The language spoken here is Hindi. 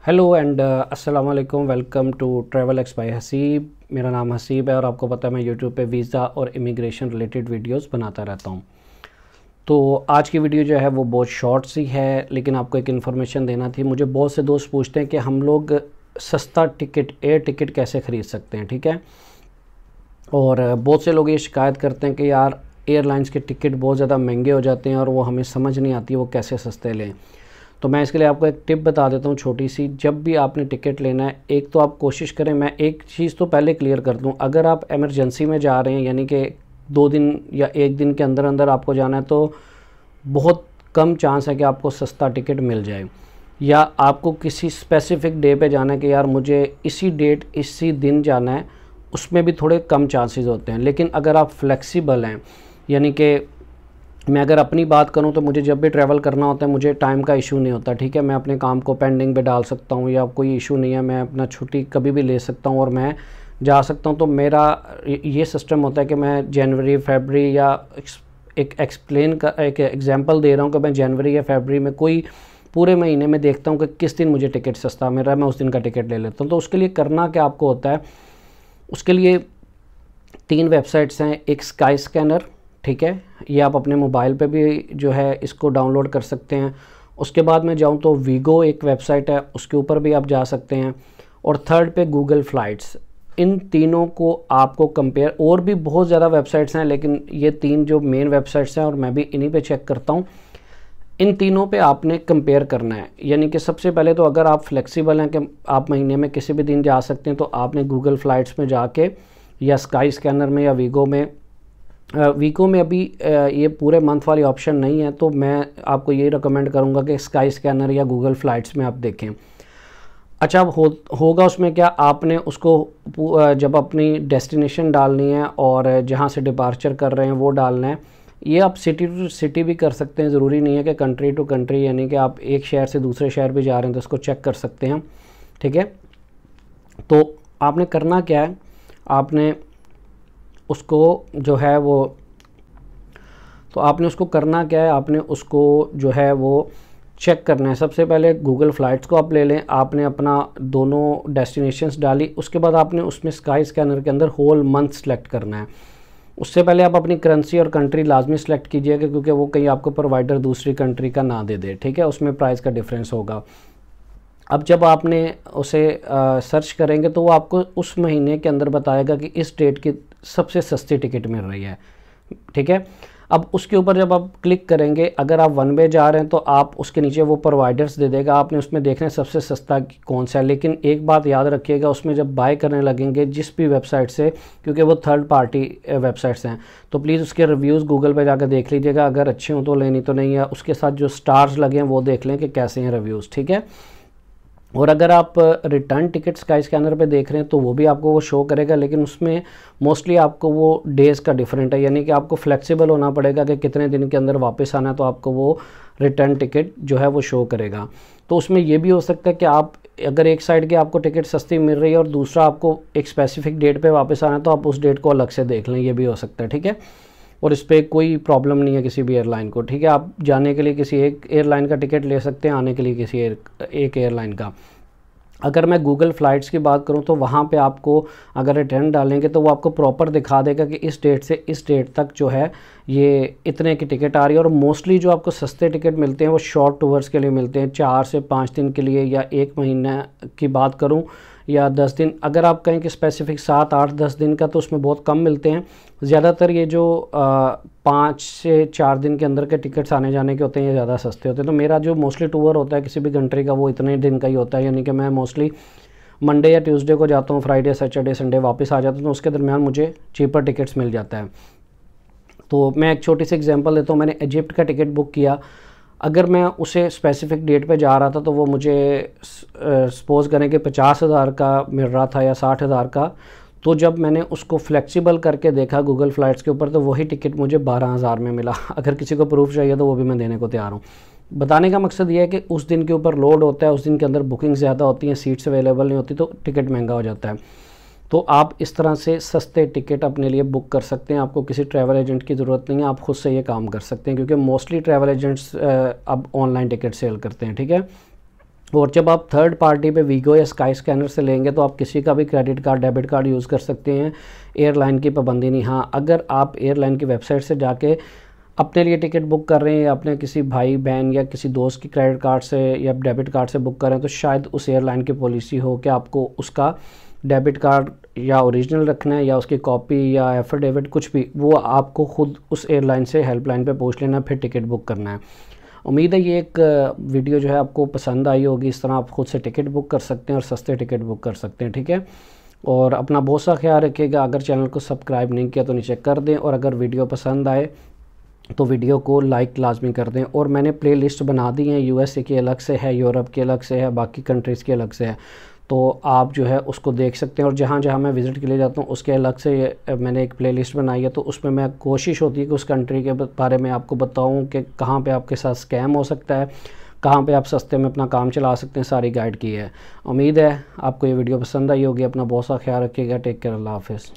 हेलो एंड अस्सलाम वालेकुम। Welcome to travel x by Haseeb. मेरा नाम हसीब है और आपको पता है मैं यूट्यूब पे वीज़ा और इमिग्रेशन रिलेटेड वीडियोस बनाता रहता हूँ। तो आज की वीडियो जो है वो बहुत शॉर्ट सी है, लेकिन आपको एक इन्फॉर्मेशन देना थी। मुझे बहुत से दोस्त पूछते हैं कि हम लोग सस्ता टिकट, एयर टिकट कैसे ख़रीद सकते हैं, ठीक है। और बहुत से लोग ये शिकायत करते हैं कि यार एयरलाइंस के टिकट बहुत ज़्यादा महंगे हो जाते हैं और वो हमें समझ नहीं आती वो कैसे सस्ते लें। तो मैं इसके लिए आपको एक टिप बता देता हूँ छोटी सी। जब भी आपने टिकट लेना है, एक तो आप कोशिश करें, मैं एक चीज़ तो पहले क्लियर कर दूँ, अगर आप एमरजेंसी में जा रहे हैं यानी कि 2 दिन या 1 दिन के अंदर अंदर आपको जाना है, तो बहुत कम चांस है कि आपको सस्ता टिकट मिल जाए। या आपको किसी स्पेसिफ़िक डे पे जाना है कि यार मुझे इसी डेट इसी दिन जाना है, उसमें भी थोड़े कम चांसेस होते हैं। लेकिन अगर आप फ्लेक्सिबल हैं, यानी कि मैं अगर अपनी बात करूं तो मुझे जब भी ट्रैवल करना होता है मुझे टाइम का इशू नहीं होता, ठीक है। मैं अपने काम को पेंडिंग पे डाल सकता हूं या कोई इशू नहीं है, मैं अपना छुट्टी कभी भी ले सकता हूं और मैं जा सकता हूं। तो मेरा ये सिस्टम होता है कि मैं जनवरी फरवरी या एक एग्जांपल दे रहा हूं कि मैं जनवरी या फरवरी में कोई पूरे महीने में देखता हूं कि किस दिन मुझे टिकट सस्ता मिल रहा है, मैं उस दिन का टिकट ले लेता हूँ। तो उसके लिए करना क्या आपको होता है, उसके लिए 3 वेबसाइट्स हैं। एक स्काई स्कैनर, ठीक है, ये आप अपने मोबाइल पे भी जो है इसको डाउनलोड कर सकते हैं। उसके बाद मैं जाऊँ तो वीगो एक वेबसाइट है, उसके ऊपर भी आप जा सकते हैं। और थर्ड पे गूगल फ्लाइट्स। इन तीनों को आपको कंपेयर, और भी बहुत ज़्यादा वेबसाइट्स हैं लेकिन ये 3 जो मेन वेबसाइट्स हैं और मैं भी इन्हीं पे चेक करता हूँ। इन तीनों पे आपने कंपेयर करना है। यानी कि सबसे पहले तो अगर आप फ्लेक्सिबल हैं कि आप महीने में किसी भी दिन जा सकते हैं, तो आपने गूगल फ्लाइट्स में जाके या स्काई स्कैनर में या वीगो में अभी ये पूरे मंथ वाली ऑप्शन नहीं है, तो मैं आपको ये रिकमेंड करूँगा कि स्काई स्कैनर या गूगल फ्लाइट्स में आप देखें। अच्छा, अब होगा उसमें क्या, आपने उसको जब अपनी डेस्टिनेशन डालनी है और जहाँ से डिपार्चर कर रहे हैं वो डालना है। ये आप सिटी टू सिटी भी कर सकते हैं, ज़रूरी नहीं है कि कंट्री टू कंट्री, यानी कि आप एक शहर से दूसरे शहर भी जा रहे हैं तो उसको चेक कर सकते हैं, ठीक है। तो आपने करना क्या है, आपने उसको जो है वो तो आपने उसको करना क्या है, आपने उसको जो है वो चेक करना है। सबसे पहले गूगल फ्लाइट्स को आप ले लें, आपने अपना दोनों डेस्टिनेशंस डाली, उसके बाद आपने उसमें स्काई स्कैनर के अंदर होल मंथ सेलेक्ट करना है। उससे पहले आप अपनी करेंसी और कंट्री लाजमी सेलेक्ट कीजिएगा, क्योंकि वो कहीं आपको प्रोवाइडर दूसरी कंट्री का ना दे दे, ठीक है, उसमें प्राइस का डिफरेंस होगा। अब जब आपने उसे सर्च करेंगे तो वो आपको उस महीने के अंदर बताएगा कि इस डेट की सबसे सस्ती टिकट मिल रही है, ठीक है। अब उसके ऊपर जब आप क्लिक करेंगे, अगर आप वन वे जा रहे हैं तो आप उसके नीचे वो प्रोवाइडर्स दे देगा, आपने उसमें देखना है सबसे सस्ता कौन सा है। लेकिन एक बात याद रखिएगा, उसमें जब बाय करने लगेंगे जिस भी वेबसाइट से, क्योंकि वो थर्ड पार्टी वेबसाइट्स हैं, तो प्लीज़ उसके रिव्यूज़ गूगल पे जाकर देख लीजिएगा, अगर अच्छे हों तो लेनी तो नहीं है। उसके साथ जो स्टार्स लगे हैं वो देख लें कि कैसे हैं रिव्यूज़, ठीक है। और अगर आप रिटर्न टिकट स्काई स्कैनर पे देख रहे हैं तो वो भी आपको वो शो करेगा, लेकिन उसमें मोस्टली आपको वो डेज़ का डिफरेंट है, यानी कि आपको फ्लेक्सिबल होना पड़ेगा कि कितने दिन के अंदर वापस आना है, तो आपको वो रिटर्न टिकट जो है वो शो करेगा। तो उसमें ये भी हो सकता है कि आप अगर एक साइड की आपको टिकट सस्ती मिल रही है और दूसरा आपको एक स्पेसिफिक डेट पर वापस आना है, तो आप उस डेट को अलग से देख लें, ये भी हो सकता है, ठीक है। और इस पर कोई प्रॉब्लम नहीं है किसी भी एयरलाइन को, ठीक है। आप जाने के लिए किसी एक एयरलाइन का टिकट ले सकते हैं, आने के लिए किसी एक एयरलाइन का। अगर मैं गूगल फ्लाइट्स की बात करूं तो वहाँ पे आपको अगर रिटर्न डालेंगे तो वो आपको प्रॉपर दिखा देगा कि इस डेट से इस डेट तक जो है ये इतने की टिकट आ रही है। और मोस्टली जो आपको सस्ते टिकट मिलते हैं वो शॉर्ट टूर्स के लिए मिलते हैं, 4 से 5 दिन के लिए, या 1 महीना की बात करूं या 10 दिन। अगर आप कहें कि स्पेसिफिक 7, 8, 10 दिन का, तो उसमें बहुत कम मिलते हैं। ज़्यादातर ये जो 5 से 4 दिन के अंदर के टिकट्स आने जाने के होते हैं ये ज़्यादा सस्ते होते हैं। तो मेरा जो मोस्टली टूर होता है किसी भी कंट्री का वो इतने दिन का ही होता है, यानी कि मैं मोस्टली मंडे या ट्यूसडे को जाता हूँ, फ्राइडे सैटरडे संडे वापस आ जाता हूँ, तो उसके दरमियान मुझे चीपर टिकट्स मिल जाता है। तो मैं एक छोटी सी एग्जांपल देता हूँ, मैंने इजिप्ट का टिकट बुक किया। अगर मैं उसे स्पेसिफिक डेट पे जा रहा था तो वो मुझे सपोज़ करें कि 50,000 का मिल रहा था या 60,000 का, तो जब मैंने उसको फ्लेक्सिबल करके देखा गूगल फ्लाइट्स के ऊपर तो वही टिकट मुझे 12,000 में मिला। अगर किसी को प्रूफ चाहिए तो वो भी मैं देने को तैयार हूँ। बताने का मकसद ये है कि उस दिन के ऊपर लोड होता है, उस दिन के अंदर बुकिंग ज़्यादा होती हैं, सीट्स अवेलेबल नहीं होती, तो टिकट महंगा हो जाता है। तो आप इस तरह से सस्ते टिकट अपने लिए बुक कर सकते हैं, आपको किसी ट्रैवल एजेंट की ज़रूरत नहीं है, आप खुद से ये काम कर सकते हैं, क्योंकि मोस्टली ट्रैवल एजेंट्स अब ऑनलाइन टिकट सेल करते हैं, ठीक है। और जब आप थर्ड पार्टी पे वीगो या स्काई स्कैनर से लेंगे तो आप किसी का भी credit card debit card use कर सकते हैं, एयरलाइन की पाबंदी नहीं। हाँ, अगर आप एयरलाइन की वेबसाइट से जाके अपने लिए टिकट बुक कर रहे हैं या अपने किसी भाई बहन या किसी दोस्त की क्रेडिट कार्ड से या डेबिट कार्ड से बुक कर रहे हैं, तो शायद उस एयरलाइन की पॉलिसी हो कि आपको उसका डेबिट कार्ड या ओरिजिनल रखना है या उसकी कॉपी या एफिडेविट कुछ भी, वो आपको ख़ुद उस एयरलाइन से हेल्पलाइन पे पूछ लेना, फिर टिकट बुक करना है। उम्मीद है ये एक वीडियो जो है आपको पसंद आई होगी। इस तरह आप खुद से टिकट बुक कर सकते हैं और सस्ते टिकट बुक कर सकते हैं, ठीक है। और अपना बहुत सा ख्याल रखिएगा। अगर चैनल को सब्सक्राइब नहीं किया तो नीचे कर दें, और अगर वीडियो पसंद आए तो वीडियो को लाइक लाजमी कर दें। और मैंने प्ले लिस्ट बना दी है, यूएसए की अलग से है, यूरोप की अलग से है, बाकी कंट्रीज़ की अलग से है, तो आप जो है उसको देख सकते हैं। और जहाँ जहाँ मैं विज़िट के लिए जाता हूँ उसके अलग से मैंने एक प्लेलिस्ट बनाई है, तो उसमें मैं कोशिश होती है कि उस कंट्री के बारे में आपको बताऊँ कि कहाँ पे आपके साथ स्कैम हो सकता है, कहाँ पे आप सस्ते में अपना काम चला सकते हैं, सारी गाइड की है। उम्मीद है आपको ये वीडियो पसंद आई होगी। अपना बहुत सा ख्याल रखिएगा। टेक केयर, अल्लाह हाफ़िज़।